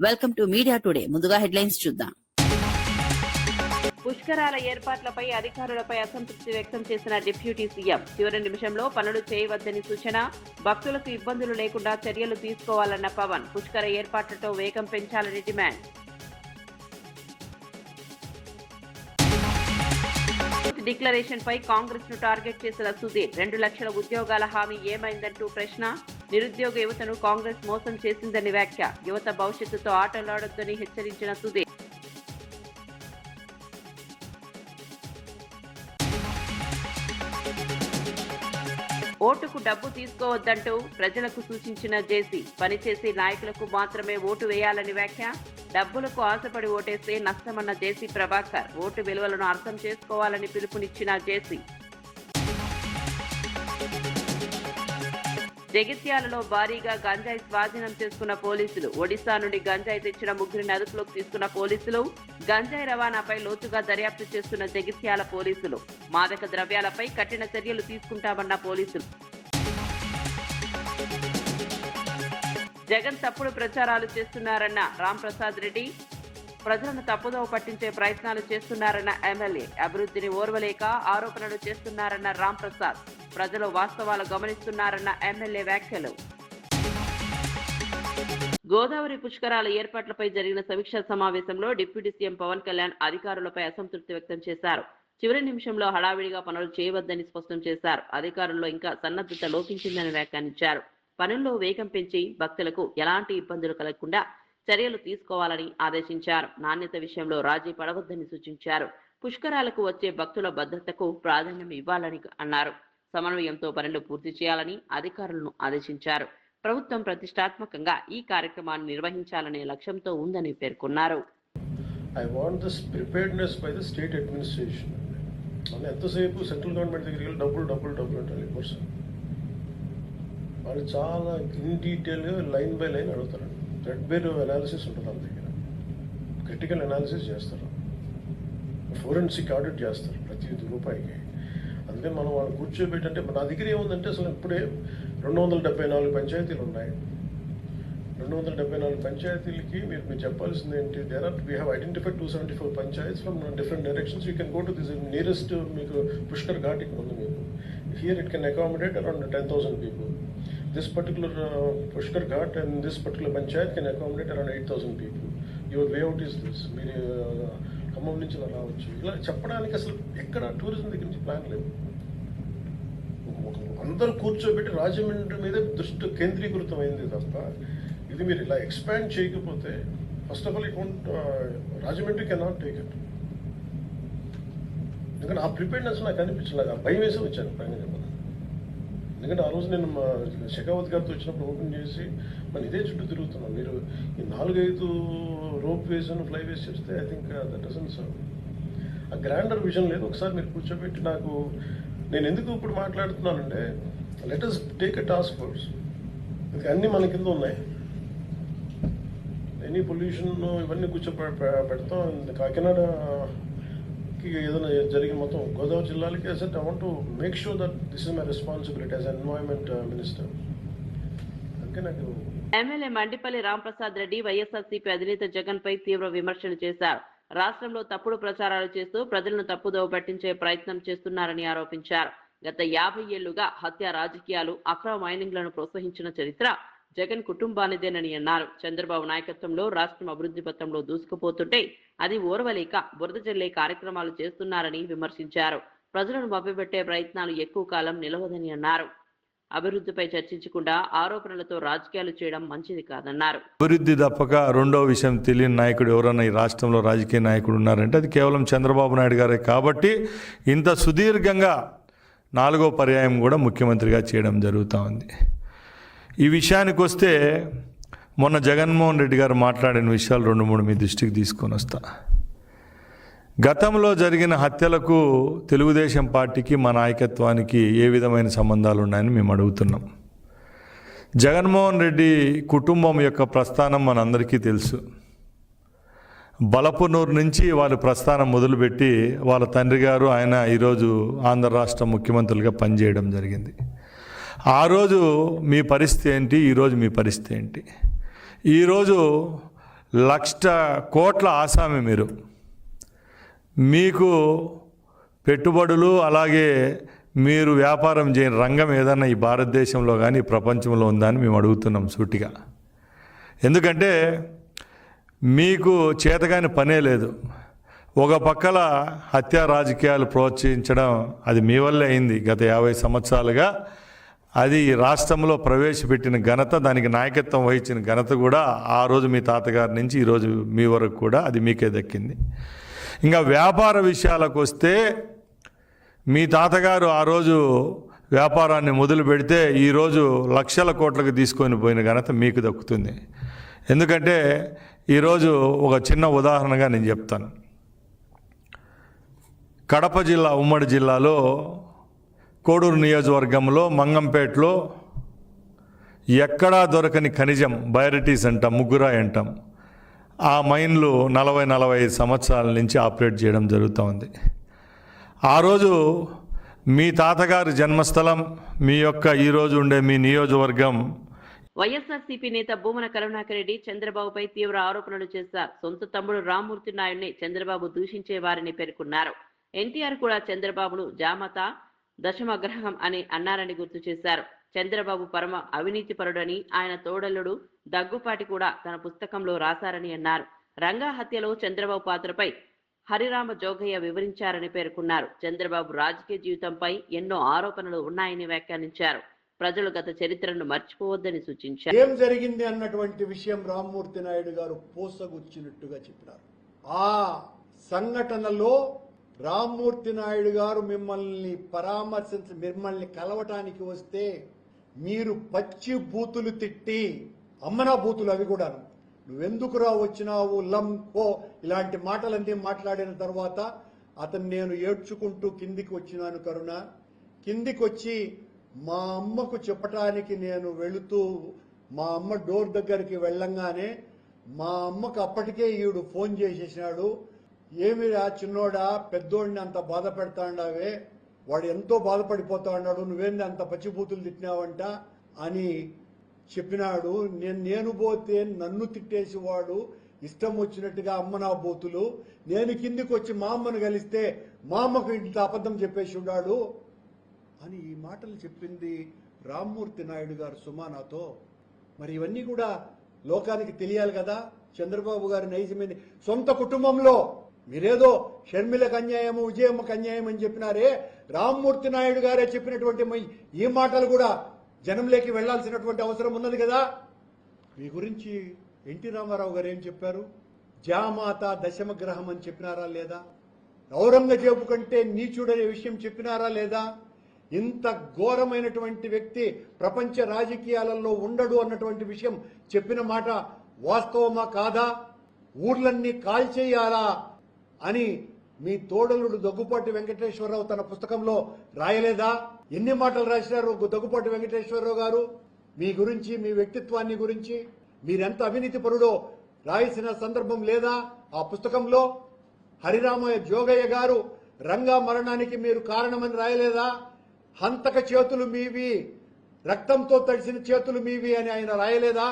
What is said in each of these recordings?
Welcome to media today. ముందుగా headlines చూద్దాం. పుష్కరాల ఏర్పాట్లపై అధికారులపై అసంతృప్తి వ్యక్తం చేసిన డిప్యూటీ సీఎం. చివరి నిమిషంలో పనులు చేయవద్దని సూచన. భక్తులకు ఇబ్బందులు లేకుండా చర్యలు తీసుకోవాలన్న పవన్. పుష్కర ఏర్పాట్లతో వేగం పెంచాలని డిమాండ్. డిక్లరేషన్ పై కాంగ్రెస్ ను టార్గెట్ చేసిన సుధీర్. 2 లక్షల ఉద్యోగాల హామీ ఏమైందంటూ ప్రశ్న. నిరుద్యోగ యువతను కాంగ్రెస్ మోసం చేసిందని వ్యాఖ్య. యువత భవిష్యత్తుతో ఆటలాడొద్దని హెచ్చరించిన సుధీర్. ఓటుకు డబ్బు తీసుకోవద్దంటూ ప్రజలకు సూచించిన జేసీ. పనిచేసే నాయకులకు మాత్రమే ఓటు వేయాలని వ్యాఖ్య. డబ్బులకు ఆశపడి ఓటేస్తే నష్టమన్న జేసీ ప్రభాకర్. ఓటు విలువలను అర్థం చేసుకోవాలని పిలుపునిచ్చిన జేసీ. జగిత్యాలలో భారీగా గంజాయి స్వాధీనం చేసుకున్న పోలీసులు. ఒడిశా నుండి గంజాయి తెచ్చిన 3 అదుపులోకి తీసుకున్న పోలీసులు. గంజాయి రవాణాపై లోతుగా దర్యాప్తు చేస్తున్న జగిత్యాల పోలీసులు. మాదక ద్రవ్యాలపై కఠిన చర్యలు తీసుకుంటామన్న పోలీసులు. జగన్ తప్పుడు ప్రచారాలు చేస్తున్నారన్న రాంప్రసాద్ రెడ్డి. ప్రజలను తప్పుదోవ పట్టించే ప్రయత్నాలు చేస్తున్నారన్న ఎమ్మెల్యే. అభివృద్ధిని ఓర్వలేక ఆరోపణలు చేస్తున్నారన్న రాంప్రసాద్. ప్రజలు వాస్తవాలు గమనిస్తున్నారన్న ఎమ్మెల్యే వ్యాఖ్యలు. గోదావరి పుష్కరాల ఏర్పాట్లపై జరిగిన సమీక్షా సమావేశంలో డిప్యూటీ సీఎం పవన్ కళ్యాణ్ అధికారులపై అసంతృప్తి వ్యక్తం చేశారు. చివరి నిమిషంలో హడావిడిగా పనులు చేయవద్దని స్పష్టం చేశారు. అధికారుల్లో ఇంకా సన్నద్ధత లోపించిందని వ్యాఖ్యానించారు. పనుల్లో వేగం పెంచి భక్తులకు ఎలాంటి ఇబ్బందులు కలగకుండా చర్యలు తీసుకోవాలని ఆదేశించారు. నాణ్యత విషయంలో రాజీ పడవద్దని సూచించారు. పుష్కరాలకు వచ్చే భక్తుల భద్రతకు ప్రాధాన్యం ఇవ్వాలని అన్నారు. సమన్వయంతో పనులు పూర్తి చేయాలని అధికారులను ఆదేశించారు. ప్రభుత్వం ప్రతిష్టాత్మకంగా ఈ కార్యక్రమాన్ని నిర్వహించాలనే లక్ష్యంతో ఉందని పేర్కొన్నారు. ఎంతసేపు సెంట్రల్ గవర్నమెంట్ దగ్గరికి డబ్బులు అంటారు. వాళ్ళు చాలా ఇన్ డీటెయిల్గా లైన్ బై లైన్ అడుగుతారు. థ్రెడ్బేర్ అనాలిసిస్ ఉంటుంది వాళ్ళ దగ్గర. క్రిటికల్ అనాలిసిస్ చేస్తారు, ఫోరెన్సిక్ ఆడిట్ చేస్తారు ప్రతి రూపాయికి. అందుకని మనం వాళ్ళు కూర్చోబెట్టంటే నా దగ్గర ఏముందంటే అసలు ఇప్పుడే 274 పంచాయతీలు ఉన్నాయి. 274 పంచాయతీలకి మీరు చెప్పాల్సింది ఏంటి? We have identified 274 panchayats from different directions. You can go to this nearest. మీకు పుష్కర్ ఘాట్ ఇక్కడ ఉంది. మీకు here it can accommodate around 10,000 people. This particular Pushkar Ghat and this particular panchayat can accommodate around 8,000 people. Your way out is this. మీరు ఖమ్మం నుంచి రావచ్చు. ఇలా చెప్పడానికి అసలు ఎక్కడ టూరిజం దగ్గర నుంచి ప్లాన్ లేదు. అందరూ కూర్చోబెట్టి రాజమండ్రి మీద దృష్టి కేంద్రీకృతమైంది తప్ప ఇది మీరు ఇలా ఎక్స్పాండ్ చేయకపోతే first of all Rajahmundry can not take it. ఎందుకంటే ఆ ప్రిపేర్నెస్ నాకు అనిపించలేదు. భయం వేసి వచ్చాను పైన చెప్పాలి. ఎందుకంటే ఆ రోజు నేను మా షెకావత్ గారితో వచ్చినప్పుడు ఓపెన్ చేసి మన ఇదే చుట్టూ తిరుగుతున్నాం. మీరు ఈ 4-5 rope ways and fly ways చేస్తే I think that doesn't serve. ఆ గ్రాండర్ విజన్ లేదు. ఒకసారి మీరు కూర్చోబెట్టి నేను ఎందుకు ఇప్పుడు మాట్లాడుతున్నానంటే let us take a task force. అన్నీ మన కింద ఉన్నాయి. ఎనీ పొల్యూషన్ ఇవన్నీ పెడతాం. కాకినాడ ఏదైనా జరిగిన మొత్తం గోదావరి జిల్లాలకి అసలు I want to make sure that this is my responsibility as environment minister. అందుకే నాకు ఎమ్మెల్యే మండిపల్లి రాంప్రసాద్ రెడ్డి వైఎస్ఆర్సీపీ అధినేత జగన్ పై తీవ్ర విమర్శలు చేశారు. రాష్ట్రంలో తప్పుడు ప్రచారాలు చేస్తూ ప్రజలను తప్పుదోవ పట్టించే ప్రయత్నం చేస్తున్నారని ఆరోపించారు. గత 50 ఏళ్లుగా హత్య రాజకీయాలు, అక్రమ మైనింగ్లను ప్రోత్సహించిన చరిత్ర జగన్ కుటుంబానిదేనని అన్నారు. చంద్రబాబు నాయకత్వంలో రాష్ట్రం అభివృద్ధి పథంలో దూసుకుపోతుంటే అది ఓర్వలేక బురద జల్లే కార్యక్రమాలు చేస్తున్నారని విమర్శించారు. ప్రజలను మభ్యపెట్టే ప్రయత్నాలు ఎక్కువ కాలం నిలవదని అన్నారు. అభివృద్ధిపై చర్చించకుండా ఆరోపణలతో రాజకీయాలు చేయడం మంచిది కాదన్నారు. అభివృద్ధి తప్పక రెండో విషయం తెలియని నాయకుడు ఎవరన్నా ఈ రాష్ట్రంలో రాజకీయ నాయకుడు ఉన్నారంటే అది కేవలం చంద్రబాబు నాయుడు గారే. కాబట్టి ఇంత సుదీర్ఘంగా 4వ పర్యాయం కూడా ముఖ్యమంత్రిగా చేయడం జరుగుతూ ఉంది. ఈ విషయానికి వస్తే మొన్న జగన్మోహన్ రెడ్డి గారు మాట్లాడిన విషయాలు 2-3 మీ దృష్టికి తీసుకొని వస్తా. గతంలో జరిగిన హత్యలకు తెలుగుదేశం పార్టీకి మా నాయకత్వానికి ఏ విధమైన సంబంధాలు ఉన్నాయని మేము అడుగుతున్నాం. జగన్మోహన్ రెడ్డి కుటుంబం యొక్క ప్రస్థానం మనందరికీ తెలుసు. బలపనూరు నుంచి వాళ్ళ ప్రస్థానం మొదలుపెట్టి వాళ్ళ తండ్రి గారు ఆయన ఈరోజు ఆంధ్ర రాష్ట్ర ముఖ్యమంత్రులుగా పనిచేయడం జరిగింది. ఆ రోజు మీ పరిస్థితి ఏంటి, ఈరోజు మీ పరిస్థితి ఏంటి? ఈరోజు 1,00,000 కోట్ల ఆసామి మీరు. మీకు పెట్టుబడులు అలాగే మీరు వ్యాపారం చేయని రంగం ఏదన్నా ఈ భారతదేశంలో కానీ ప్రపంచంలో ఉందా అని మేము అడుగుతున్నాం సూటిగా. ఎందుకంటే మీకు చేతగాని పనే లేదు. ఒక పక్కల హత్యా రాజకీయాలు ప్రోత్సహించడం అది మీ వల్లే అయింది. గత 50 సంవత్సరాలుగా అది రాష్ట్రంలో ప్రవేశపెట్టిన ఘనత, దానికి నాయకత్వం వహించిన ఘనత కూడా ఆ రోజు మీ తాతగారి నుంచి ఈరోజు మీ వరకు కూడా అది మీకే దక్కింది. ఇంకా వ్యాపార విషయాలకు వస్తే మీ తాతగారు ఆ రోజు వ్యాపారాన్ని మొదలు పెడితే ఈరోజు లక్షల కోట్లకు తీసుకొని పోయిన ఘనత మీకు దక్కుతుంది. ఎందుకంటే ఈరోజు ఒక చిన్న ఉదాహరణగా నేను చెప్తాను. కడప జిల్లా ఉమ్మడి జిల్లాలో కోడూరు నియోజకవర్గంలో మంగంపేటలో ఎక్కడా దొరకని ఖనిజం బైరటీస్ అంటాం, ముగ్గురాయి అంటాం. ఆ మైన్లు 40-45 సంవత్సరాల నుంచి ఆపరేట్ చేయడం జరుగుతూ ఉంది. ఆ రోజు మీ తాతగారి జన్మస్థలం, మీ యొక్క ఈరోజు ఉండే మీ నియోజకవర్గం. వైఎస్ఆర్సీపీ నేత భూమన కరుణాకర్ రెడ్డి చంద్రబాబుపై తీవ్ర ఆరోపణలు చేశారు. సొంత తమ్ముడు రామ్మూర్తి నాయుడిని చంద్రబాబు దూషించే వారిని పేర్కొన్నారు. ఎన్టీఆర్ కూడా చంద్రబాబును జామత, దశమగ్రహం అని అన్నారని గుర్తు చేశారు. చంద్రబాబు పరమ అవినీతిపరుడని, ఆయన తోడల్లుడు దగ్గుపాటి కూడా తన పుస్తకంలో రాశారని అన్నారు. రంగా హత్యలో చంద్రబాబు పాత్రపై హరిరామ జోగయ్య వివరించారని పేర్కొన్నారు. చంద్రబాబు రాజకీయ జీవితంపై ఎన్నో ఆరోపణలు ఉన్నాయని వ్యాఖ్యానించారు. ప్రజలు గత చరిత్రను మర్చిపోవద్దని సూచించారు. ఏం జరిగింది అన్నటువంటి విషయం రామ్మూర్తి నాయుడు గారు పోసగుచ్చినట్టుగా చెప్పినారు. ఆ సంఘటనలో రామ్మూర్తి నాయుడు గారు మిమ్మల్ని మిమ్మల్ని కలవటానికి వస్తే మీరు పచ్చి బూతులు తిట్టి, అమ్మనా బూతులు అవి కూడా, నువ్వెందుకురా వచ్చినావు లంపో ఇలాంటి మాటలన్నీ మాట్లాడిన తర్వాత అతను నేను ఏడ్చుకుంటూ కిందికి వచ్చినాను కరుణ. కిందికి వచ్చి మా అమ్మకు చెప్పటానికి నేను వెళుతూ మా అమ్మ డోర్ దగ్గరికి వెళ్ళంగానే మా అమ్మకు అప్పటికే ఈడు ఫోన్ చేసేసినాడు. ఏమిరా చిన్నోడా, పెద్దోడిని అంత బాధ పెడతాండావే, వాడు ఎంతో బాధపడిపోతా ఉన్నాడు, నువ్వేంది అంత పచ్చిబూతులు తిట్టినావంట అని చెప్పినాడు. నేను పోతే నన్ను తిట్టేసి వాడు ఇష్టం వచ్చినట్టుగా అమ్మ నా బూతులు, నేను కిందికి వచ్చి మా అమ్మను కలిస్తే మా అమ్మకు ఇంత అబద్ధం చెప్పేసి ఉన్నాడు అని ఈ మాటలు చెప్పింది రామ్మూర్తి నాయుడు గారు సుమానాతో. మరి ఇవన్నీ కూడా లోకానికి తెలియాలి కదా. చంద్రబాబు గారి నైజమేంది. సొంత కుటుంబంలో మీరేదో షర్మిలకు అన్యాయము, విజయమ్మకు అన్యాయం అని చెప్పినారే, రామ్మూర్తి నాయుడు గారే చెప్పినటువంటి ఈ మాటలు కూడా జనంలోకి వెళ్లాల్సినటువంటి అవసరం ఉన్నది కదా. మీ గురించి ఎన్టీ రామారావు గారు ఏం చెప్పారు? జామాత, దశమగ్రహం అని చెప్పినారా లేదా? ఔరంగజేబు కంటే నీచుడనే విషయం చెప్పినారా లేదా? ఇంత ఘోరమైనటువంటి వ్యక్తి ప్రపంచ రాజకీయాలలో ఉండడు అన్నటువంటి విషయం చెప్పిన మాట వాస్తవమా కాదా? ఊర్లన్నీ కాల్చేయాలా అని మీ తోడలుడు దగ్గుపాటి వెంకటేశ్వరరావు తన పుస్తకంలో రాయలేదా? ఎన్ని మాటలు రాసినారు దగ్గుపాటి వెంకటేశ్వరరావు గారు మీ గురించి, మీ వ్యక్తిత్వాన్ని గురించి, మీరెంత అవినీతి పరుడో రాయాల్సిన సందర్భం లేదా ఆ పుస్తకంలో? హరిరామ జోగయ్య గారు రంగా మరణానికి మీరు కారణమని రాయలేదా? హంతక చేతులు మీవి, రక్తంతో తడిసిన చేతులు మీవి అని ఆయన రాయలేదా?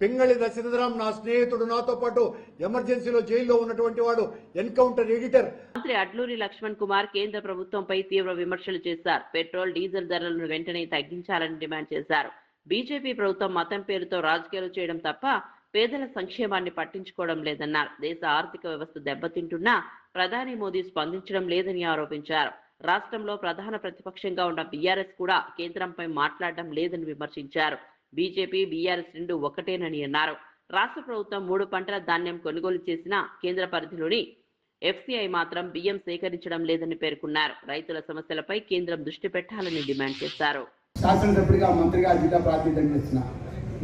పింగళి దశరథరాం నా స్నేహితుడు, నాతో పాటు ఎమర్జెన్సీలో జైల్లో ఉన్నటువంటి వాడు, ఎన్కౌంటర్ ఎడిటర్. మంత్రి అడ్లూరి లక్ష్మణ్ కుమార్ కేంద్ర ప్రభుత్వంపై తీవ్ర విమర్శలు చేశారు. పెట్రోల్, డీజిల్ ధరలను వెంటనే తగ్గించాలని డిమాండ్ చేశారు. బీజేపీ ప్రభుత్వం మతం పేరుతో రాజకీయాలు చేయడం తప్ప పేదల సంక్షేమాన్ని పట్టించుకోవడం లేదన్నారు. దేశ ఆర్థిక వ్యవస్థ దెబ్బతింటున్నా ప్రధాని మోదీ స్పందించడం లేదని ఆరోపించారు. రాష్ట్రంలో ప్రధాన ప్రతిపక్షంగా ఉన్న బీఆర్ఎస్ కూడా కేంద్రంపై మాట్లాడడం లేదని విమర్శించారు. బీజేపీ, బీఆర్ఎస్ రెండు ఒకటేనని అన్నారు. రాష్ట్ర ప్రభుత్వం 3 పంటల ధాన్యం కొనుగోలు చేసిన కేంద్ర పరిధిలోని ఎఫ్సీఐ మాత్రం బియ్యం సేకరించడం లేదని పేర్కొన్నారు. రైతుల సమస్యలపై కేంద్రం దృష్టి పెట్టాలని డిమాండ్ చేశారు. శాసనసభ్యుడిగా, మంత్రిగా జిల్లా ప్రాతినిధ్యం చేసిన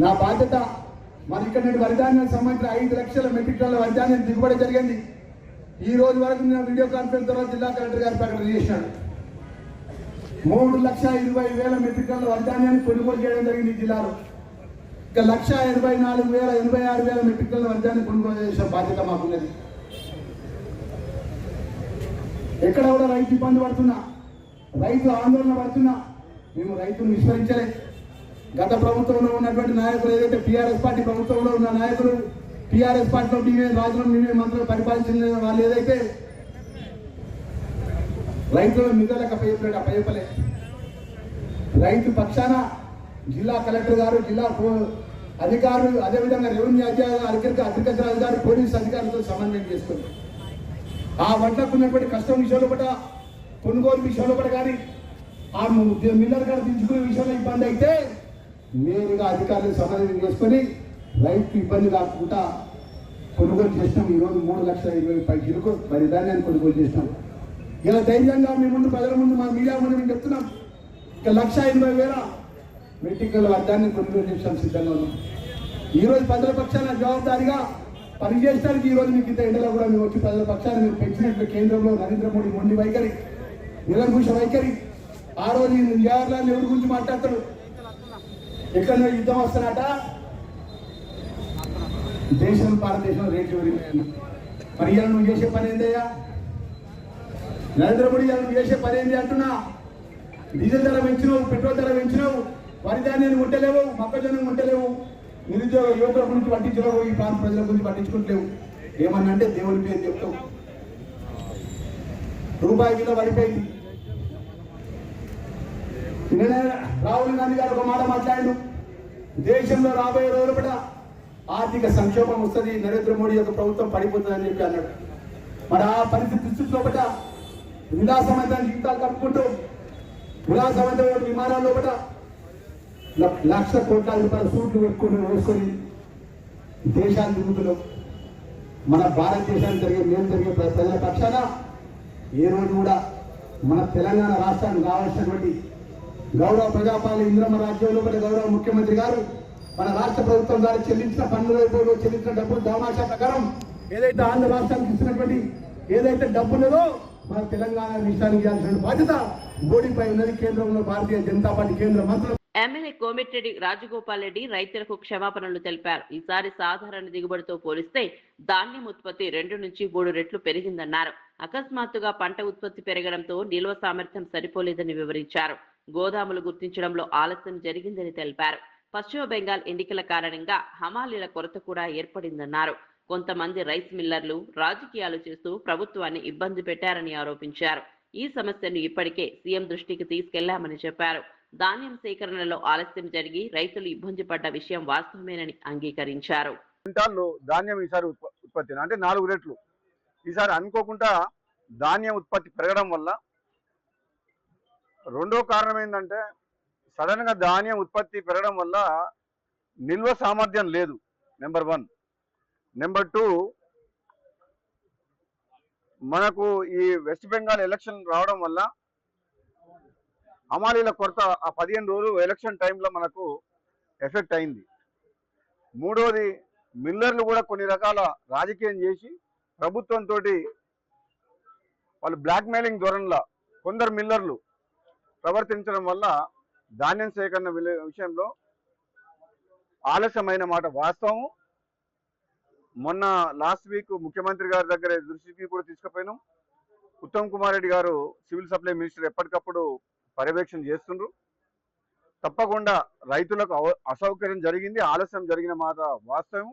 నా బాధ్యత మరి ఇక్కడ వరిధాన్యానికి సంబంధించిన 5 లక్షల మెట్రిక్ టన్నుల వరిధాన్యం దిగుబడి జరిగింది. ఈ రోజు వరకు నేను వీడియో కాన్ఫరెన్స్ ద్వారా జిల్లా కలెక్టర్ గారు ప్రకటన చేసినాడు. 3,20,000 మెట్రిక్ టన్నుల వరిధాన్యాన్ని కొనుగోలు చేయడం జరిగింది జిల్లాలో. ఇక 1,84,000-86,000 మెట్రిక్ టన్నుల వరిధాన్యం కొనుగోలు చేసిన బాధ్యత మాకున్నది. ఎక్కడ కూడా రైతు ఇబ్బంది పడుతున్నా, రైతు ఆందోళన పడుతున్నా మేము రైతును విస్మరించలేదు. గత ప్రభుత్వంలో ఉన్నటువంటి నాయకులు, ఏదైతే టీఆర్ఎస్ పార్టీ ప్రభుత్వంలో ఉన్న నాయకులు టీఆర్ఎస్ పార్టీలో మేమే రాజులు మేమే మంత్రులు పరిపాలించిన వాళ్ళు ఏదైతే రైతులను మిగలక అప్పయ్యపలే రైతు పక్షాన జిల్లా కలెక్టర్ గారు, జిల్లా అధికారులు, అదేవిధంగా రెవెన్యూ అధికారులు, అగ్రికల్చర్ అధికారులు, పోలీసు అధికారులతో సమన్వయం చేస్తుంది. ఆ వడ్లకు ఉన్నటువంటి కష్టం విషయంలో కూడా, కొనుగోలు విషయంలో కూడా కానీ, ఆ మిల్లర్ గారు దించుకునే విషయంలో ఇబ్బంది అయితే నేరుగా అధికారులు సమన్వయం చేసుకొని రైతు ఇబ్బంది కాకుండా కొనుగోలు చేసినాం. ఈరోజు 3,20,000 మరి ధాన్యాన్ని కొనుగోలు చేసినాం. ఇలా ధైర్యంగా మీ ముందు, ప్రజల ముందు, మా మీడియా ముందు మేము చెప్తున్నాం. ఇక 1,80,000 మెట్రిక్ టన్నుల వడ్డాన్ని కొనుగోలు చేసాం, సిద్ధంగా ఉన్నాం. ఈరోజు ప్రజల పక్షాన జవాబుదారిగా పనిచేయడానికి ఈరోజు మీకు ఇంత ఎండలో కూడా మేము వచ్చి ప్రజల పక్షాన్ని మీరు పెంచినట్లు కేంద్రంలో నరేంద్ర మోడీ మొండి వైఖరి, నిరంకుశ వైఖరి. ఆ రోజు జవహర్లాల్ నెహ్రూ గురించి మాట్లాడతాడు, ఎక్కడో యుద్ధం వస్తున్నట దేశం భారతదేశంలో రేట్లు పెరిగినాయని. మరి ఇలా నువ్వు చేసే పని ఏందయ్యా? నరేంద్ర మోడీ నువ్వు చేసే పని ఏంది అంటున్నా? డీజిల్ ధర పెంచినావు, పెట్రోల్ ధర పెంచినావు, వరి ధాన్యాన్ని ముట్టలేవు, మొక్కజొన్న ముట్టలేవు, నిరుద్యోగ యువకుల గురించి పట్టించలేవు, ఈ ప్రాంత ప్రజల గురించి పట్టించుకుంటలేవు. ఏమన్నా అంటే దేవుని పేరు చెప్తావు. రూపాయి విలువ పడిపోయింది. రాహుల్ గాంధీ గారు ఒక మాట మాట్లాడు, దేశంలో రాబోయే రోజులు కూడా ఆర్థిక సంక్షోభం వస్తుంది, నరేంద్ర మోడీ యొక్క ప్రభుత్వం పడిపోతుంది అని చెప్పి అన్నాడు. మరి ఆ పరిస్థితుల్లో పట విలాసవంతమైన జీవితాలు కట్టుకుంటూ విలాసవంతమైన విమానాల్లో పట 1,00,000 కోట్ల రూపాయల సూట్లు వేసుకొని దేశాన్ని తిరుగుతున్నాం. మన భారతదేశానికి జరిగే ప్రజల పక్షాన ఏ రోజు కూడా మన తెలంగాణ రాష్ట్రానికి కావాల్సినటువంటి గౌరవ ప్రజాపాలన ఇంద్రమ్మ రాజ్యంలో గౌరవ ముఖ్యమంత్రి గారు మన రాష్ట్ర ప్రభుత్వం ద్వారా చెల్లించిన పన్నుల చెల్లించిన డబ్బులు దామాషా ప్రకారం ఏదైతే ఆంధ్ర రాష్ట్రానికి ఇచ్చినటువంటి ఏదైతే డబ్బులదో మన తెలంగాణ విషయానికి ఇవ్వాల్సిన బాధ్యత మోడీపై ఉన్నది. కేంద్రంలో భారతీయ జనతా పార్టీ కేంద్ర మంత్రులు. ఎమ్మెల్యే కోమిటిరెడ్డి రాజగోపాల్ రెడ్డి రైతులకు క్షమాపణలు తెలిపారు. ఈసారి సాధారణ దిగుబడితో పోలిస్తే ధాన్యం ఉత్పత్తి 2 నుంచి 3 రెట్లు పెరిగిందన్నారు. అకస్మాత్తుగా పంట ఉత్పత్తి పెరగడంతో నిల్వ సామర్థ్యం సరిపోలేదని వివరించారు. గోదాములు గుర్తించడంలో ఆలస్యం జరిగిందని తెలిపారు. పశ్చిమ బెంగాల్ ఎన్నికల కారణంగా హమాలీల కొరత కూడా ఏర్పడిందన్నారు. కొంతమంది రైస్ మిల్లర్లు రాజకీయాలు చేస్తూ ప్రభుత్వాన్ని ఇబ్బంది పెట్టారని ఆరోపించారు. ఈ సమస్యను ఇప్పటికే సీఎం దృష్టికి తీసుకెళ్లామని చెప్పారు. ధాన్యం సేకరణలో ఆలస్యం జరిగి రైతులు ఇబ్బంది పడ్డ విషయం వాస్తవమేనని అంగీకరించారు. క్వింటాల్లో ధాన్యం ఈసారి ఉత్పత్తి అంటే 4 రెట్లు. ఈసారి అనుకోకుండా ధాన్యం ఉత్పత్తి పెరగడం వల్ల రెండో కారణం ఏంటంటే సడన్ గా ధాన్యం ఉత్పత్తి పెరగడం వల్ల నిల్వ సామర్థ్యం లేదు, నెంబర్ 1. నెంబర్ 2, మనకు ఈ వెస్ట్ బెంగాల్ ఎలక్షన్ రావడం వల్ల హమాలీల కొరత ఆ 15 రోజులు ఎలక్షన్ టైంలో మనకు ఎఫెక్ట్ అయింది. మూడోది, మిల్లర్లు కూడా కొన్ని రకాల రాజకీయం చేసి ప్రభుత్వంతో వాళ్ళు బ్లాక్ మెయిలింగ్ ధోరణిలో కొందరు మిల్లర్లు ప్రవర్తించడం వల్ల ధాన్యం సేకరణ విషయంలో ఆలస్యమైన మాట వాస్తవం. మొన్న లాస్ట్ వీక్ ముఖ్యమంత్రి గారి దగ్గర దృష్టికి కూడా తీసుకుపోయినాం. ఉత్తమ్ కుమార్ రెడ్డి గారు సివిల్ సప్లై మినిస్టర్ ఎప్పటికప్పుడు పర్యవేక్షణ చేస్తుండ్రు. తప్పకుండా రైతులకు అసౌకర్యం జరిగింది, ఆలస్యం జరిగిన మాట వాస్తవం.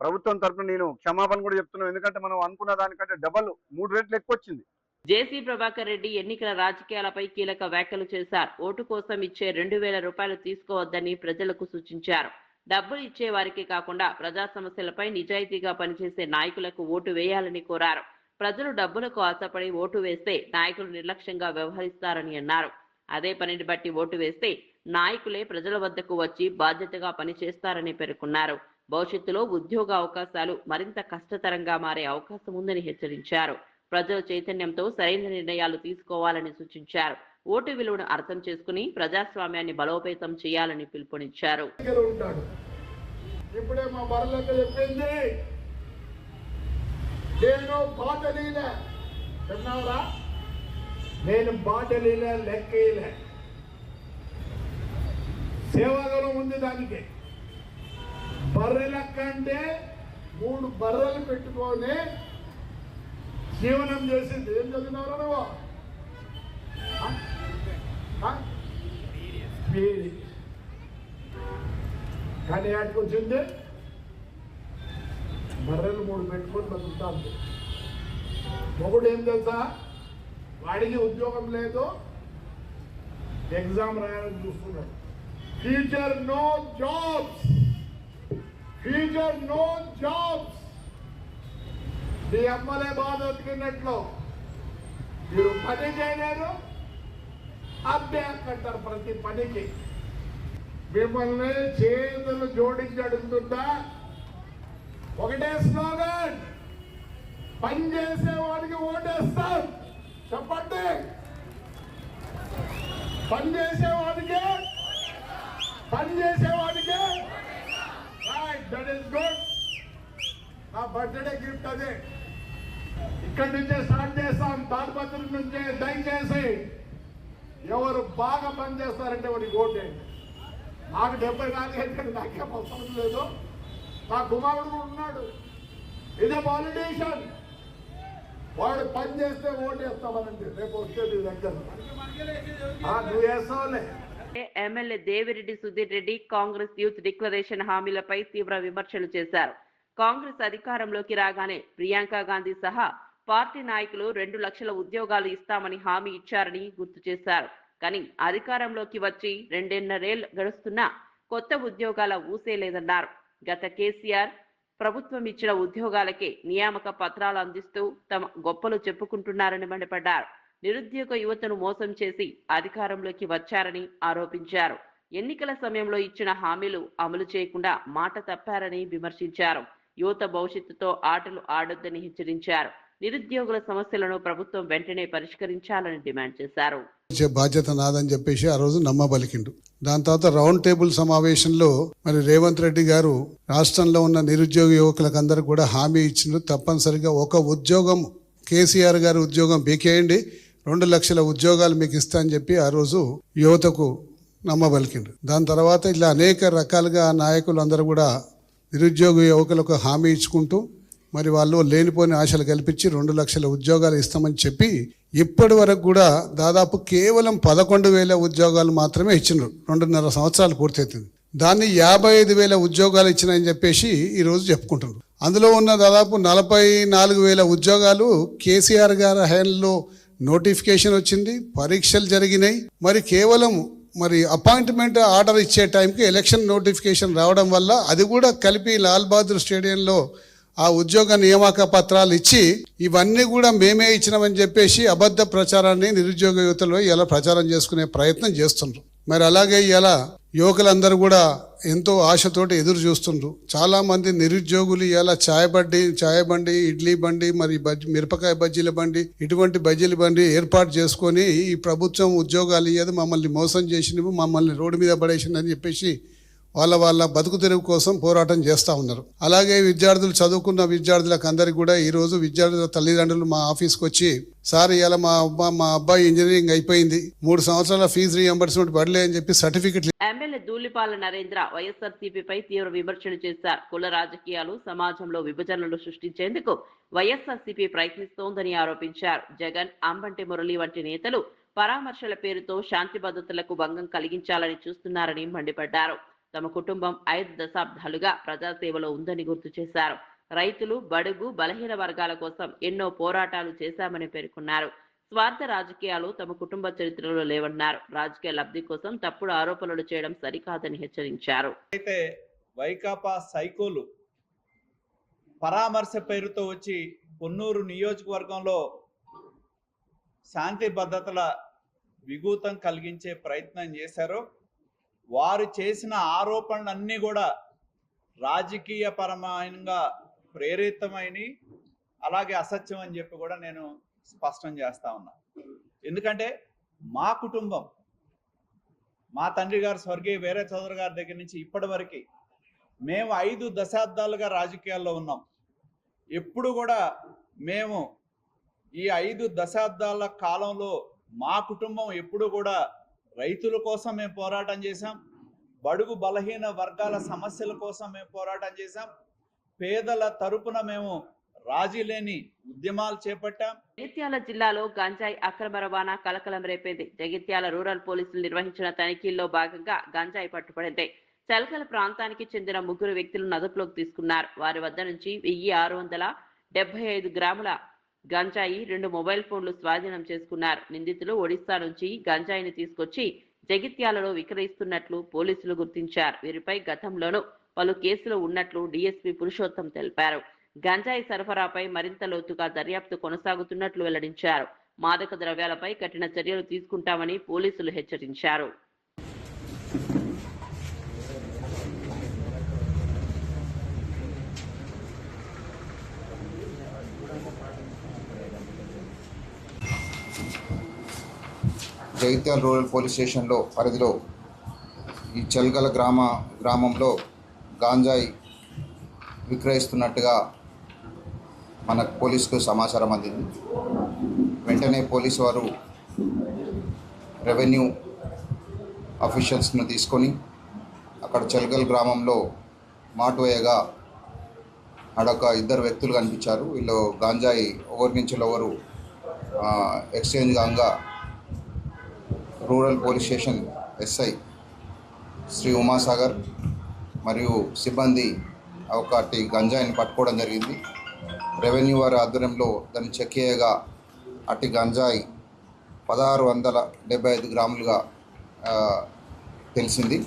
ప్రభుత్వం తరఫున నేను క్షమాపణ కూడా చెప్తున్నాను. ఎందుకంటే మనం అనుకున్న దానికంటే డబల్ 3 రెట్లు ఎక్కువ వచ్చింది. జేసీ ప్రభాకర్ రెడ్డి ఎన్నికల రాజకీయాలపై కీలక వ్యాఖ్యలు చేశారు. ఓటు కోసం ఇచ్చే 2,000 రూపాయలు తీసుకోవద్దని ప్రజలకు సూచించారు. డబ్బులు ఇచ్చే వారికి కాకుండా ప్రజా సమస్యలపై నిజాయితీగా పనిచేసే నాయకులకు ఓటు వేయాలని కోరారు. ప్రజలు డబ్బులకు ఆశపడి ఓటు వేస్తే నాయకులు నిర్లక్ష్యంగా వ్యవహరిస్తారని అన్నారు. అదే పనిని బట్టి ఓటు వేస్తే నాయకులే ప్రజల వద్దకు వచ్చి బాధ్యతగా పనిచేస్తారని పేర్కొన్నారు. భవిష్యత్తులో ఉద్యోగ అవకాశాలు మరింత కష్టతరంగా మారే అవకాశం ఉందని హెచ్చరించారు. ప్రజల చైతన్యంతో సరైన నిర్ణయాలు తీసుకోవాలని సూచించారు. ఓటు విలువను అర్థం చేసుకుని ప్రజాస్వామ్యాన్ని బలోపేతం చేయాలని పిలుపునిచ్చారు. ఇప్పుడే మా బర్రెలక్క చెప్పింది, నేను బాటలీలే చెప్తున్నావురా, నేను బాటలీలే లెక్కలే సేవాగలం ఉంది. దానికి బర్రెలక్క అంటే 3 బర్రెలు పెట్టుకొని జీవనం చేసింది. ఏం చదివినావురా నువ్వు? కానీ ఆటికి వచ్చింది 3 పెట్టుకొని బతుకుతాను. మొగుడు ఏం తెలుసా, వాడికి ఉద్యోగం లేదు, ఎగ్జామ్ రాయాలని చూస్తున్నాడు. Future no jobs, future no jobs. మీ అమ్మలే బాధ బతికినట్లు మీరు పని చేయలేరు, అభ్యాస్ అంటారు ప్రతి పనికి. మిమ్మల్ని చేతులు జోడించి అడుగుతుందా, ఒకటే స్లోగన్, పని చేసేవాడికి ఓటేస్తాం. చెప్పండి, పని చేసేవాడికి, పని చేసేవాడికి. Right, that is good. నా బర్త్డే గిఫ్ట్ అదే. ఇక్కడి నుంచే స్టార్ట్ చేస్తాం, తాడిపత్రి నుంచే. దయచేసి ఎవరు బాగా పని చేస్తారంటే వాడికి ఓటేయండి. నాకు 74 నాకేం అవసరం లేదు, నా కుమారుడు కూడా ఉన్నాడు, ఇదే పాలిటీషియన్. వాడు పని చేస్తే ఓటేస్తామనండి, రేపు వచ్చేది దగ్గర నువ్వు వేస్తావులే. MLA Devireddy Sudheer Reddy Congress youth declaration హామీలపై తీవ్ర విమర్శలు చేశారు. కాంగ్రెస్ అధికారంలోకి రాగానే ప్రియాంక గాంధీ సహా పార్టీ నాయకులు 2 లక్షల ఉద్యోగాలు ఇస్తామని హామీ ఇచ్చారని గుర్తు చేశారు. కానీ అధికారంలోకి వచ్చి 2.5 గడుస్తున్నా కొత్త ఉద్యోగాల ఊసే లేదన్నారు. గత కేసీఆర్ ప్రభుత్వం ఇచ్చిన ఉద్యోగాలకే నియామక పత్రాలు అందిస్తూ తమ గొప్పలు చెప్పుకుంటున్నారని మండిపడ్డారు. నిరుద్యోగ యువతను మోసం చేసి అధికారంలోకి వచ్చారని ఆరోపించారు. ఎన్నికల సమయంలో ఇచ్చిన హామీలు అమలు చేయకుండా మాట తప్పారని విమర్శించారు. యువత భవిష్యత్తుతో ఆటలు ఆడొద్దని హెచ్చరించారు. నిరుద్యోగుల సమస్యలను ప్రభుత్వం వెంటనే పరిష్కరించాలని డిమాండ్ చేశారు. బాధ్యత నాదని చెప్పేసి ఆ రోజు నమ్మబలికిండు. దాని తర్వాత రౌండ్ టేబుల్ సమావేశంలో మరి రేవంత్ రెడ్డి గారు రాష్ట్రంలో ఉన్న నిరుద్యోగ యువకులకు అందరూ కూడా హామీ ఇచ్చిండ్రు. తప్పనిసరిగా ఒక ఉద్యోగం, కేసీఆర్ గారి ఉద్యోగం బీకేయండి, 2 లక్షల ఉద్యోగాలు మీకు ఇస్తా అని చెప్పి ఆ రోజు యువతకు నమ్మబలికిండు. దాని తర్వాత ఇలా అనేక రకాలుగా నాయకులు అందరూ కూడా నిరుద్యోగ యువకులకు హామీ ఇచ్చుకుంటూ మరి వాళ్ళు లేనిపోని ఆశలు కల్పించి 2 లక్షల ఉద్యోగాలు ఇస్తామని చెప్పి ఇప్పటి వరకు కూడా దాదాపు కేవలం 11,000 ఉద్యోగాలు మాత్రమే ఇచ్చినారు. 2.5 సంవత్సరాలు పూర్తవుతుంది. దాన్ని 55,000 ఉద్యోగాలు ఇచ్చినాయని చెప్పేసి ఈరోజు చెప్పుకుంటున్నారు. అందులో ఉన్న దాదాపు 44,000 ఉద్యోగాలు కేసీఆర్ గారి హయాంలో నోటిఫికేషన్ వచ్చింది, పరీక్షలు జరిగినాయి. మరి కేవలం మరి అపాయింట్మెంట్ ఆర్డర్ ఇచ్చే టైంకి ఎలక్షన్ నోటిఫికేషన్ రావడం వల్ల అది కూడా కలిపి లాల్ బహదూర్ స్టేడియంలో ఆ ఉద్యోగ నియామక పత్రాలు ఇచ్చి ఇవన్నీ కూడా మేమే ఇచ్చినామని చెప్పేసి అబద్ధ ప్రచారాన్ని నిరుద్యోగ యువతలో ఇలా ప్రచారం చేసుకునే ప్రయత్నం చేస్తుండ్రు. మరి అలాగే ఇలా యువకులందరూ కూడా ఎంతో ఆశతోటి ఎదురు చూస్తుండ్రు. చాలామంది నిరుద్యోగులు ఇలా చాయ్ బండి, ఇడ్లీ బండి, మరి మిరపకాయ బజ్జీల బండి, ఇటువంటి బజ్జీల బండి ఏర్పాటు చేసుకొని ఈ ప్రభుత్వం ఉద్యోగాలు ఇయ్యదు, మమ్మల్ని మోసం చేసినవి, మమ్మల్ని రోడ్డు మీద పడేసిందని చెప్పేసి వాళ్ళ బతుకు తెరువు కోసం పోరాటం చేస్తూ ఉన్నారు. అలాగే విద్యార్థులు, చదువుకున్న విద్యార్థులకు అందరికీ కూడా ఈరోజు విద్యార్థుల తల్లిదండ్రులు మా ఆఫీస్కి వచ్చి, సార్ ఇలా మా అబ్బాయి ఇంజనీరింగ్ అయిపోయింది, 3 సంవత్సరాల ఫీజు రీఎంబర్స్మెంట్ పడలే అని చెప్పి సర్టిఫికెట్. ఎమ్మెల్యే ధూళిపాల నరేంద్ర వైఎస్ఆర్సీపీపై తీవ్ర విమర్శలు చేశారు. కుల రాజకీయాలు సమాజంలో విభజనలు సృష్టించేందుకు వైఎస్ఆర్సీపీ ప్రయత్నిస్తోందని ఆరోపించారు. జగన్, అంబంటి మురళి వంటి నేతలు పరామర్శల పేరుతో శాంతి భద్రతలకు భంగం కలిగించాలని చూస్తున్నారని మండిపడ్డారు. తమ కుటుంబం 5 దశాబ్దాలుగా ప్రజాసేవలో ఉందని గుర్తు చేశారు. రైతులు, బడుగు, బలహీన వర్గాల కోసం ఎన్నో పోరాటాలు చేశామని పేర్కొన్నారు. స్వార్థ రాజకీయాలు తమ కుటుంబ చరిత్రలో లేవన్నారు. రాజకీయ లబ్ధి కోసం తప్పుడు ఆరోపణలు చేయడం సరికాదని హెచ్చరించారు. అయితే వైకాపా సైకోలు పరామర్శ పేరుతో వచ్చి పొన్నూరు నియోజకవర్గంలో శాంతి భద్రతల విఘాతం కలిగించే ప్రయత్నం చేశారో వారు చేసిన ఆరోపణలన్నీ కూడా రాజకీయ పరమైన ప్రేరితమైన, అలాగే అసత్యం అని చెప్పి కూడా నేను స్పష్టం చేస్తా ఉన్నా. ఎందుకంటే మా కుటుంబం, మా తండ్రి గారు స్వర్గీయ వీర చౌదరి గారి దగ్గర నుంచి ఇప్పటి వరకు మేము 5 దశాబ్దాలుగా రాజకీయాల్లో ఉన్నాం. ఎప్పుడు కూడా మేము ఈ 5 దశాబ్దాల కాలంలో మా కుటుంబం ఎప్పుడు కూడా రైతుల కోసం మేము పోరాటం చేశాం, బడుగు బలహీన వర్గాల సమస్యల కోసం మేము పోరాటం చేశాం, పేదల తరపున మేము రాజీ లేని ఉద్యమాలు చేపట్టాం. జగిత్యాల జిల్లాలో గంజాయి అక్రమ రవాణా కలకలం రేపింది. జగిత్యాల రూరల్ పోలీసులు నిర్వహించిన తనిఖీల్లో భాగంగా గంజాయి పట్టుబడింది. చల్కల ప్రాంతానికి చెందిన 3 వ్యక్తులను అదుపులోకి తీసుకున్నారు. వారి వద్ద నుంచి 1675 గ్రాముల గంజాయి, 2 మొబైల్ ఫోన్లు స్వాధీనం చేసుకున్నారు. నిందితులు ఒడిశా నుంచి గంజాయిని తీసుకొచ్చి జగిత్యాలలో విక్రయిస్తున్నట్లు పోలీసులు గుర్తించారు. వీరిపై గతంలోనూ పలు కేసులు ఉన్నట్లు డీఎస్పీ పురుషోత్తం తెలిపారు. గంజాయి సరఫరాపై మరింత లోతుగా దర్యాప్తు కొనసాగుతున్నట్లు వెల్లడించారు. మాదక ద్రవ్యాలపై కఠిన చర్యలు తీసుకుంటామని పోలీసులు హెచ్చరించారు. జగిత్యాల రూరల్ పోలీస్ స్టేషన్లో పరిధిలో ఈ చల్గల గ్రామంలో గాంజాయి విక్రయిస్తున్నట్టుగా మన పోలీసుకు సమాచారం అందింది. వెంటనే పోలీసు వారు రెవెన్యూ అఫీషియల్స్ను తీసుకొని అక్కడ చల్గల్ గ్రామంలో మాటువేయగా అడొక 2 వ్యక్తులు కనిపించారు. వీళ్ళు గాంజాయి ఒకరి నుంచి ఒకరు ఎక్స్చేంజ్ కాగా rural police station SI Shri Umasagar మరియు సిబ్బంది ఒకటి గంజాయిని పట్టుకోవడం జరిగింది. రెవెన్యూ వారి ఆధ్వర్యంలో దాన్ని చెక్ చేయగా అట్టి గంజాయి 1675 గ్రాములుగా తెలిసింది.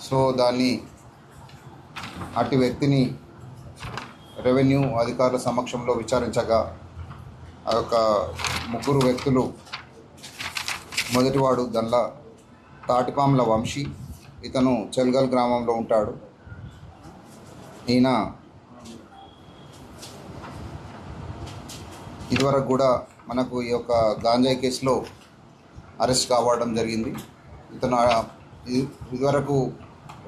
సో దాన్ని అట్టి వ్యక్తిని రెవెన్యూ అధికారుల సమక్షంలో విచారించగా ఆ యొక్క 3 వ్యక్తులు, మొదటివాడు దల్ల తాటిపాముల వంశీ, ఇతను చల్గల్ గ్రామంలో ఉంటాడు. ఈయన ఇదివరకు కూడా మనకు ఈ యొక్క గాంజాయి కేసులో అరెస్ట్ కావడం జరిగింది. ఇతను ఇదివరకు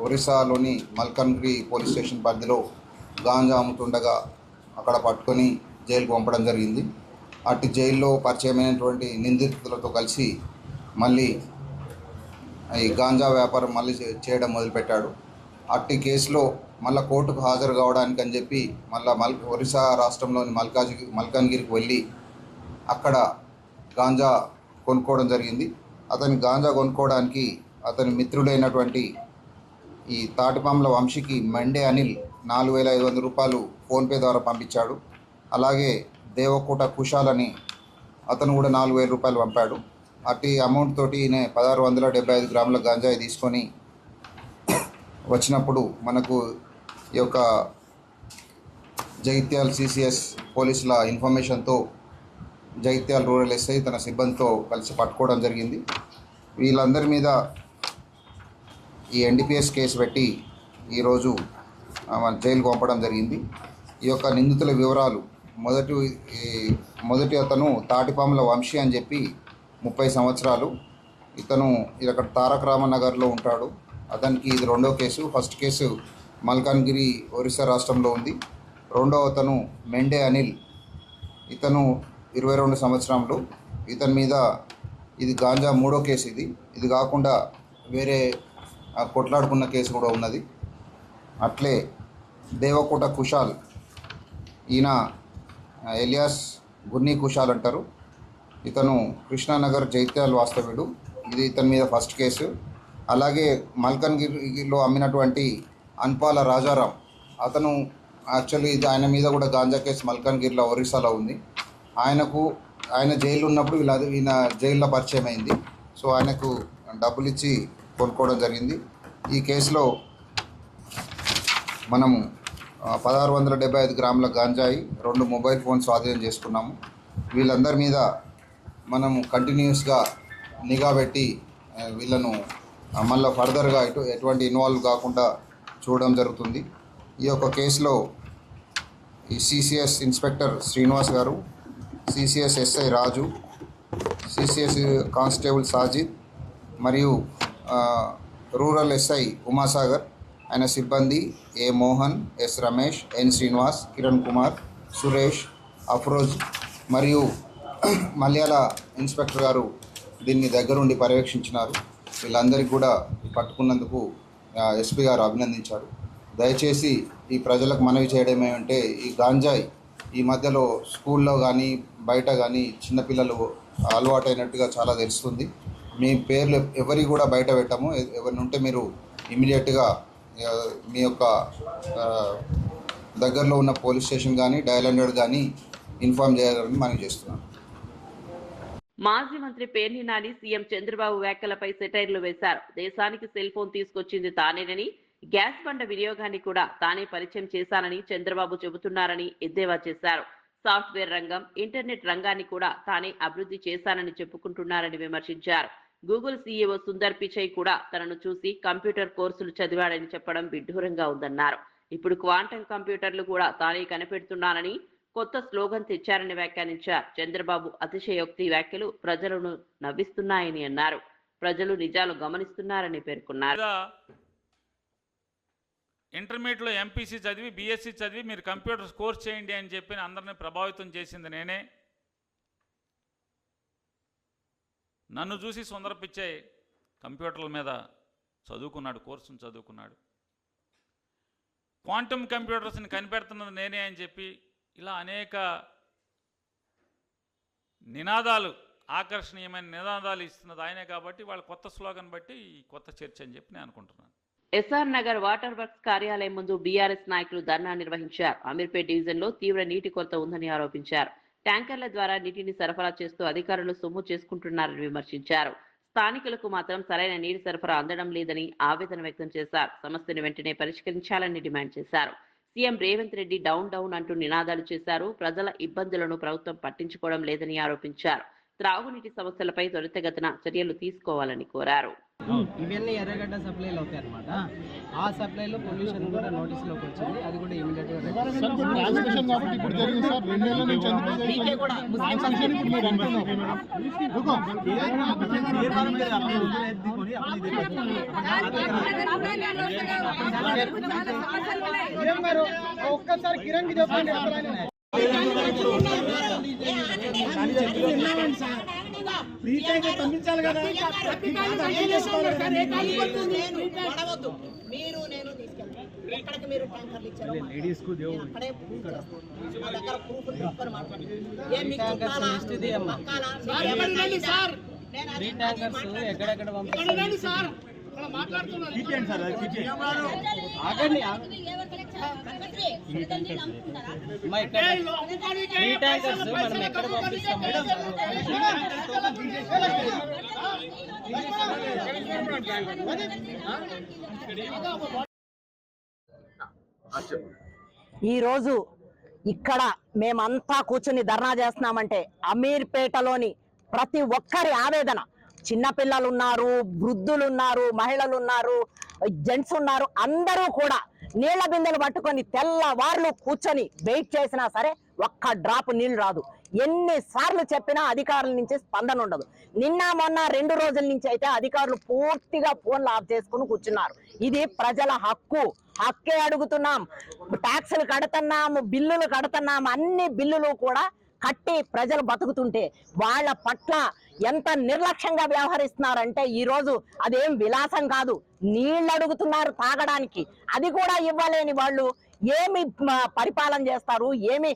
ఒరిస్సాలోని మల్కన్గిరి పోలీస్ స్టేషన్ పరిధిలో గాంజా అమ్ముతుండగా అక్కడ పట్టుకొని జైలుకు పంపడం జరిగింది. అటు జైల్లో పరిచయమైనటువంటి నిందితులతో కలిసి మళ్ళీ ఈ గాంజా వ్యాపారం మళ్ళీ చేయడం మొదలుపెట్టాడు. అట్టి కేసులో మళ్ళీ కోర్టుకు హాజరు కావడానికి అని చెప్పి మళ్ళీ ఒరిస్సా రాష్ట్రంలోని మల్కాన్గిరికి వెళ్ళి అక్కడ గాంజా కొనుక్కోవడం జరిగింది. అతని గాంజా కొనుక్కోవడానికి అతని మిత్రుడైనటువంటి ఈ తాటిపాముల వంశీకి మండే అనిల్ 4500 రూపాయలు ఫోన్పే ద్వారా పంపించాడు. అలాగే దేవకోట కుషాల్ అని అతను కూడా 4000 రూపాయలు పంపాడు. అట్టి అమౌంట్ తోటి 1675 గ్రాముల గంజాయి తీసుకొని వచ్చినప్పుడు మనకు ఈ యొక్క జగిత్యాల సిసిఎస్ పోలీసుల ఇన్ఫర్మేషన్తో జగిత్యాల రూరల్ ఎస్ఐ తన సిబ్బందితో కలిసి పట్టుకోవడం జరిగింది. వీళ్ళందరి మీద ఈ ఎన్డీపీఎస్ కేసు పెట్టి ఈరోజు జైలుకు పంపడం జరిగింది. ఈ యొక్క నిందితుల వివరాలు మొదటి అతను తాటిపాముల వంశీ అని చెప్పి 30 సంవత్సరాలు. ఇతను ఇక్కడ తారక రామనగర్లో ఉంటాడు. అతనికి ఇది 2వ case. First case Malkangiri Orissa రాష్ట్రంలో ఉంది. 2వ అతను మెండే అనిల్, ఇతను 22 సంవత్సరంలో. ఇతని మీద ఇది గాంజా 3వ కేసు. ఇది కాకుండా వేరే కొట్లాడుకున్న కేసు కూడా ఉన్నది. అట్లే దేవకోట కుషాల్, ఈయన ఎలియాస్ గున్నీ కుషాల్ అంటారు. ఇతను కృష్ణానగర్ జైత్యాల వాస్తవ్యుడు. ఇది ఇతని మీద ఫస్ట్ కేసు. అలాగే మల్కన్గిరిలో అమ్మినటువంటి అన్పాల రాజారాం, అతను యాక్చువల్లీ ఇది ఆయన మీద కూడా గాంజా కేసు మల్కన్గిరిలో ఒరిస్సాలో ఉంది. ఆయన జైలు ఉన్నప్పుడు ఈయన జైల్లో పరిచయం అయింది. సో ఆయనకు డబ్బులు ఇచ్చి కొనుక్కోవడం జరిగింది. ఈ కేసులో మనము 1675 గ్రాముల గాంజాయి, 2 మొబైల్ ఫోన్ స్వాధీనం చేసుకున్నాము. వీళ్ళందరి మీద మనము కంటిన్యూస్గా నిఘా పెట్టి వీళ్ళను మళ్ళీ ఫర్దర్గా ఎటువంటి ఇన్వాల్వ్ కాకుండా చూడడం జరుగుతుంది. ఈ యొక్క కేసులో ఈ సిసిఎస్ ఇన్స్పెక్టర్ శ్రీనివాస్ గారు, సిసిఎస్ ఎస్ఐ రాజు, సిసిఎస్ కానిస్టేబుల్ సాజిద్ మరియు రూరల్ ఎస్ఐ ఉమాసాగర్, ఆయన సిబ్బంది ఏ మోహన్, ఎస్ రమేష్, ఎన్ శ్రీనివాస్, కిరణ్ కుమార్, సురేష్, అఫ్రోజ్ మరియు మలయాళ ఇన్స్పెక్టర్ గారు దీన్ని దగ్గరుండి పర్యవేక్షించినారు. వీళ్ళందరికీ కూడా పట్టుకున్నందుకు ఎస్పీ గారు అభినందించారు. దయచేసి ఈ ప్రజలకు మనవి చేయడం ఏమంటే, ఈ గాంజాయి ఈ మధ్యలో స్కూల్లో కానీ బయట కానీ చిన్నపిల్లలు అలవాటైనట్టుగా చాలా తెలుస్తుంది. మీ పేర్లు ఎవరి కూడా బయట పెట్టము. ఎవరిని ఉంటే మీరు ఇమీడియట్గా మీ యొక్క దగ్గరలో ఉన్న పోలీస్ స్టేషన్ కానీ డయల్ 100 కానీ ఇన్ఫార్మ్ చేయాలని మనం చేస్తున్నాం. మాజీ మంత్రి పేర్ని నాని సీఎం చంద్రబాబు వ్యాఖ్యలపై సెటైర్లు వేశారు. దేశానికి సెల్ ఫోన్ తీసుకొచ్చింది తానేనని, గ్యాస్ బండ వినియోగాన్ని కూడా తానే పరిచయం చేశానని చంద్రబాబు చెబుతున్నారని ఎద్దేవా చేశారు. సాఫ్ట్వేర్ రంగం, ఇంటర్నెట్ రంగాన్ని కూడా తానే అభివృద్ధి చేశానని చెప్పుకుంటున్నారని విమర్శించారు. గూగుల్ సీఈఓ సుందర్ పిచై కూడా తనను చూసి కంప్యూటర్ కోర్సులు చదివాడని చెప్పడం విడ్డూరంగా ఉందన్నారు. ఇప్పుడు క్వాంటం కంప్యూటర్లు కూడా తానే కనిపెడుతున్నానని కొత్త స్లోగన్ తెచ్చారని వ్యాఖ్యానించారు. చంద్రబాబు అతిశయోక్తి వ్యాఖ్యలు ప్రజలను నవ్విస్తున్నాయని అన్నారు. ప్రజలు నిజాలు గమనిస్తున్నారని పేర్కొన్నారు. ఇంటర్మీడియట్లో ఎంపీసీ చదివి బీఎస్సీ చదివి మీరు కంప్యూటర్ కోర్స్ చేయండి అని చెప్పి అందరినీ ప్రభావితం చేసింది నేనే. నన్ను చూసి సుందర పిచ్చై కంప్యూటర్ల మీద చదువుకున్నాడు, కోర్సును చదువుకున్నాడు. క్వాంటమ్ కంప్యూటర్స్ని కనిపెడుతున్నది నేనే అని చెప్పి ఇలా అనేక నినాదాలు, ఆకర్షణీయమైన నినాదాలు ఇస్తున్నది ఆయనే. కాబట్టి వాళ్ళ కొత్త స్లోగన్ బట్టి ఈ కొత్త చర్చ అని చెప్పి నేను అనుకుంటున్నాను. ఎస్ఆర్ నగర్ వాటర్ వర్క్స్ కార్యాలయం ముందు బీఆర్ఎస్ నాయకులు ధర్నా నిర్వహించారు. అమీర్పేట్ డివిజన్లో తీవ్ర నీటి కొరత ఉందని ఆరోపించారు. ట్యాంకర్ల ద్వారా నీటిని సరఫరా చేస్తూ అధికారులు సొమ్ము చేసుకుంటున్నారని విమర్శించారు. స్థానికులకు మాత్రం సరైన నీటి సరఫరా అందడం లేదని ఆవేదన వ్యక్తం చేశారు. సమస్యను వెంటనే పరిష్కరించాలని డిమాండ్ చేశారు. CM Revanth Reddy down down అంటూ నినాదాలు చేశారు. ప్రజల ఇబ్బందులను ప్రభుత్వం పట్టించుకోవడం లేదని ఆరోపించారు. త్రాగునీటి సమస్యలపై త్వరితగతిన చర్యలు తీసుకోవాలని కోరారు. ఇవన్నీ ఎర్రగడ్డ సప్లైలు అవుతాయి అనమాట. ఆ సప్లైలో పొల్యూషన్ కూడా నోటీసులోకి వచ్చింది. అది కూడా ఇమీడియట్ గా ఒక్కసారి కిరణ్ కి చెప్పండి. పంపించాలి కదా. మీరు నేను ఎక్కడికి మీరు ట్యాంకర్లు ఇచ్చారో ఎక్కడెక్కడ మనం ఎక్కడ పంపిస్తాము? ఈరోజు ఇక్కడ మేమంతా కూర్చుని ధర్నా చేస్తున్నామంటే అమీర్పేటలోని ప్రతి ఒక్కరి ఆవేదన. చిన్నపిల్లలు ఉన్నారు, వృద్ధులు ఉన్నారు, మహిళలు ఉన్నారు, జెంట్స్ ఉన్నారు. అందరూ కూడా నీళ్ల బిందెలు పట్టుకొని తెల్లవార్లు కూర్చొని వెయిట్ చేసినా సరే ఒక్క డ్రాప్ నీళ్లు రాదు. ఎన్నిసార్లు చెప్పినా అధికారుల నుంచి స్పందన ఉండదు. నిన్న మొన్న 2 రోజుల నుంచి అయితే అధికారులు పూర్తిగా ఫోన్లు ఆఫ్ చేసుకుని కూర్చున్నారు. ఇది ప్రజల హక్కే అడుగుతున్నాం. ట్యాక్సులు కడుతున్నాము, బిల్లులు కడుతున్నాము. అన్ని బిల్లులు కూడా కట్టి ప్రజలు బతుకుతుంటే వాళ్ళ పట్ల ఎంత నిర్లక్ష్యంగా వ్యవహరిస్తున్నారంటే ఈరోజు అదేం విలాసం కాదు, నీళ్లు అడుగుతున్నారు తాగడానికి. అది కూడా ఇవ్వలేని వాళ్ళు ఏమి పరిపాలన చేస్తారు, ఏమి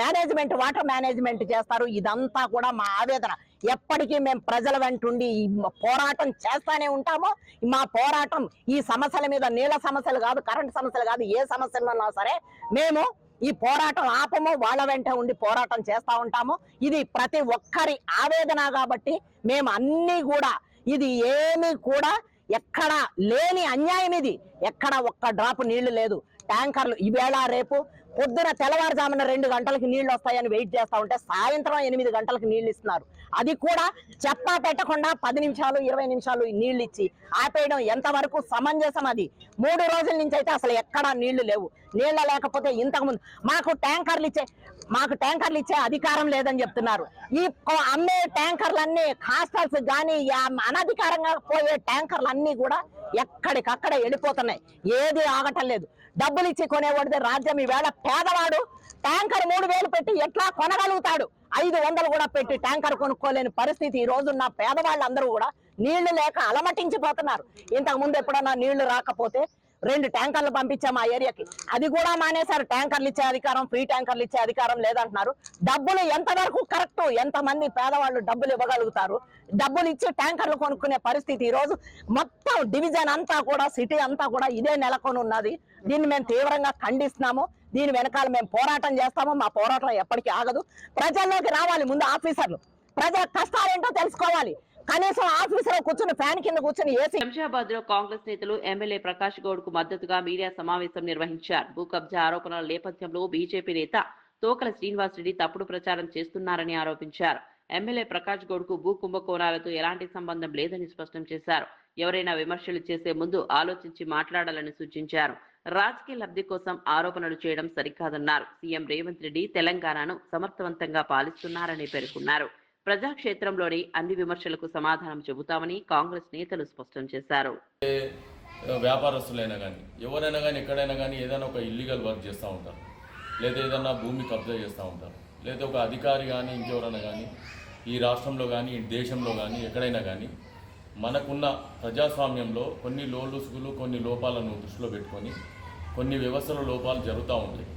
మేనేజ్మెంట్, వాటర్ మేనేజ్మెంట్ చేస్తారు? ఇదంతా కూడా మా ఆవేదన. ఎప్పటికీ మేము ప్రజల వెంటుండి ఈ పోరాటం చేస్తానే ఉంటామో. మా పోరాటం ఈ సమస్యల మీద, నీళ్ళ సమస్యలు కాదు, కరెంటు సమస్యలు కాదు, ఏ సమస్యలున్నా సరే మేము ఈ పోరాటం ఆపము. వాళ్ళ వెంట ఉండి పోరాటం చేస్తా ఉంటాము. ఇది ప్రతి ఒక్కరి ఆవేదన కాబట్టి మేము అన్ని కూడా, ఇది ఏమి కూడా ఎక్కడ లేని అన్యాయం. ఇది ఎక్కడ ఒక్క డ్రాప్ నీళ్లు లేదు. ట్యాంకర్లు ఈవేళ రేపు పొద్దున తెల్లవారుజామున 2 గంటలకు నీళ్లు వస్తాయని వెయిట్ చేస్తా ఉంటే సాయంత్రం 8 గంటలకు నీళ్లు ఇస్తున్నారు. అది కూడా చెప్పా పెట్టకుండా 10 నిమిషాలు 20 నిమిషాలు నీళ్లు ఇచ్చి ఆపేయడం ఎంతవరకు సమంజసం? అది 3 రోజుల నుంచి అయితే అసలు ఎక్కడా నీళ్లు లేవు. నీళ్లు లేకపోతే ఇంతకుముందు మాకు ట్యాంకర్లు ఇచ్చే అధికారం లేదని చెప్తున్నారు. ఈ అమ్మే ట్యాంకర్లన్నీ హాస్టల్స్ కానీ అనధికారంగా పోయే ట్యాంకర్లన్నీ కూడా ఎక్కడికక్కడ వెళ్ళిపోతున్నాయి. ఏది ఆగటం లేదు. డబ్బులు ఇచ్చి కొనేవాడితే రాజ్యం. ఈవేళ పేదవాడు ట్యాంకర్ 3000 పెట్టి ఎట్లా కొనగలుగుతాడు? 500 కూడా పెట్టి ట్యాంకర్ కొనుక్కోలేని పరిస్థితి ఈ రోజున్న పేదవాళ్ళందరూ కూడా నీళ్లు లేక అలమటించిపోతున్నారు. ఇంతకు ముందు ఎప్పుడన్నా నీళ్లు రాకపోతే 2 ట్యాంకర్లు పంపించాము ఆ ఏరియాకి, అది కూడా మానేశారు. ట్యాంకర్లు ఇచ్చే అధికారం, ఫ్రీ ట్యాంకర్లు ఇచ్చే అధికారం లేదంటున్నారు. డబ్బులు ఎంతవరకు కరెక్ట్? ఎంతమంది పేదవాళ్ళు డబ్బులు ఇవ్వగలుగుతారు? డబ్బులు ఇచ్చి ట్యాంకర్లు కొనుక్కునే పరిస్థితి ఈ రోజు మొత్తం డివిజన్ అంతా కూడా, సిటీ అంతా కూడా ఇదే నెలకొని ఉన్నది. దీన్ని మేము తీవ్రంగా ఖండిస్తున్నాము. దీని వెనకాల మేము పోరాటం చేస్తాము. మా పోరాటం ఎప్పటికీ ఆగదు. ప్రజల్లోకి రావాలి ముందు ఆఫీసర్లు, ప్రజల కష్టాలేంటో తెలుసుకోవాలి. కనీసం ఆఫీసులో కూర్చుని ఫ్యాన్ కింద కూర్చుని ఏసీ. శంషాబాద్ లో కాంగ్రెస్ నేతలు ఎమ్మెల్యే ప్రకాష్ గౌడ్ కు మద్దతుగా మీడియా సమావేశం నిర్వహించారు. భూ కబ్జా ఆరోపణల నేపథ్యంలో బీజేపీ నేత తోకల శ్రీనివాస్ రెడ్డి తప్పుడు ప్రచారం చేస్తున్నారని ఆరోపించారు. ఎమ్మెల్యే ప్రకాష్ గౌడ్ కు భూ కుంభకోణాలతో ఎలాంటి సంబంధం లేదని స్పష్టం చేశారు. ఎవరైనా విమర్శలు చేసే ముందు ఆలోచించి మాట్లాడాలని సూచించారు. రాజకీయ లబ్ధి కోసం ఆరోపణలు చేయడం సరికాదన్నారు. సీఎం రేవంత్ రెడ్డి తెలంగాణను సమర్థవంతంగా పాలిస్తున్నారని పేర్కొన్నారు. ప్రజాక్షేత్రంలోని అన్ని విమర్శలకు సమాధానం చెబుతామని కాంగ్రెస్ నేతలు స్పష్టం చేశారు. వ్యాపారస్తులైనా కానీ ఎవరైనా కానీ ఎక్కడైనా కానీ ఏదైనా ఒక ఇల్లీగల్ వర్క్ చేస్తూ ఉంటారు, లేదా ఏదైనా భూమి కబ్జా చేస్తూ ఉంటారు, లేదా ఒక అధికారి కానీ ఇంకెవరైనా కానీ ఈ రాష్ట్రంలో కానీ ఈ దేశంలో కానీ ఎక్కడైనా కానీ మనకున్న ప్రజాస్వామ్యంలో కొన్ని లోలుసుగులు, కొన్ని లోపాలను దృష్టిలో పెట్టుకొని కొన్ని వ్యవస్థల లోపాలు జరుగుతూ ఉంటాయి.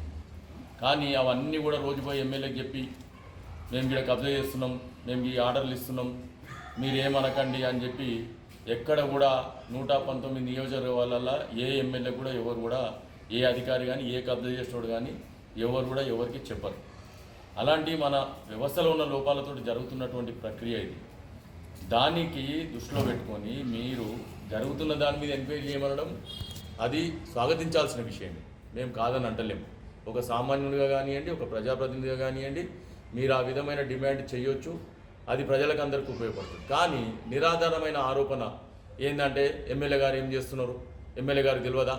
కానీ అవన్నీ కూడా రోజుపోయి ఎమ్మెల్యేకి చెప్పి మేము ఇక్కడ కబ్జా చేస్తున్నాం, మేము ఈ ఆర్డర్లు ఇస్తున్నాం, మీరేమనకండి అని చెప్పి ఎక్కడ కూడా 119 నియోజకవర్గాలలో ఏ ఎమ్మెల్యే కూడా ఎవరు కూడా ఏ అధికారి కానీ ఏ కబ్జా చేసేవాడు కానీ ఎవరు కూడా ఎవరికి చెప్పరు. అలాంటి మన వ్యవస్థలో ఉన్న లోపాలతో జరుగుతున్నటువంటి ప్రక్రియ ఇది. దానికి దృష్టిలో పెట్టుకొని మీరు జరుగుతున్న దాని మీద ఎంక్వైరీ చేయమనడం అది స్వాగతించాల్సిన విషయం. మేము కాదని అంటలేము. ఒక సామాన్యుడిగా కానివ్వండి, ఒక ప్రజాప్రతినిధిగా కానివ్వండి, మీరు ఆ విధమైన డిమాండ్ చేయొచ్చు, అది ప్రజలకు అందరికీ ఉపయోగపడుతుంది. కానీ నిరాధారమైన ఆరోపణ ఏంటంటే ఎమ్మెల్యే గారు ఏం చేస్తున్నారు, ఎమ్మెల్యే గారికి తెలియదా,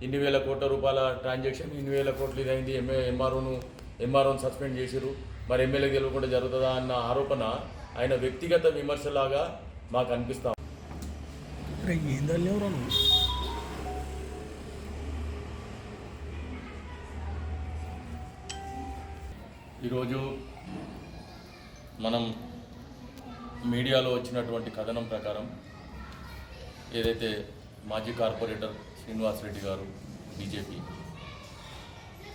ఇన్ని వేల కోట్ల రూపాయల ట్రాన్సాక్షన్, ఇన్ని వేల కోట్లు ఇదైంది, ఎంఆర్ఓను సస్పెండ్ చేశారు, మరి ఎమ్మెల్యేకి తెలియకుండా జరుగుతుందా అన్న ఆరోపణ ఆయన వ్యక్తిగత విమర్శలాగా మాకు అనిపిస్తాం. ఈరోజు మనం మీడియాలో వచ్చినటువంటి కథనం ప్రకారం ఏదైతే మాజీ కార్పొరేటర్ శ్రీనివాస్ రెడ్డి గారు బీజేపీ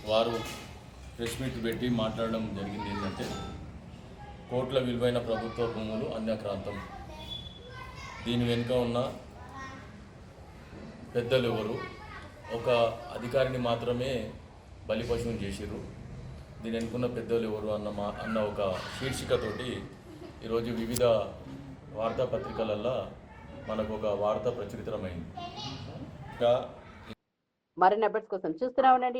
వారు ప్రెస్ మీట్ పెట్టి మాట్లాడడం జరిగింది ఏంటంటే కోట్ల విలువైన ప్రభుత్వ భూములు అన్యాక్రాంతం, దీని వెనుక ఉన్న పెద్దలు ఎవరు, ఒక అధికారిని మాత్రమే బలిపశువుని చేసిర్రు, దీని వెనుకున్న పెద్దలు ఎవరు అన్న ఒక శీర్షికతోటి ఈరోజు వివిధ వార్తాపత్రికలల్లో మనకు ఒక వార్త ప్రచురితమైంది. మరిన్ని అప్డేట్స్ కోసం చూస్తూనే ఉండండి.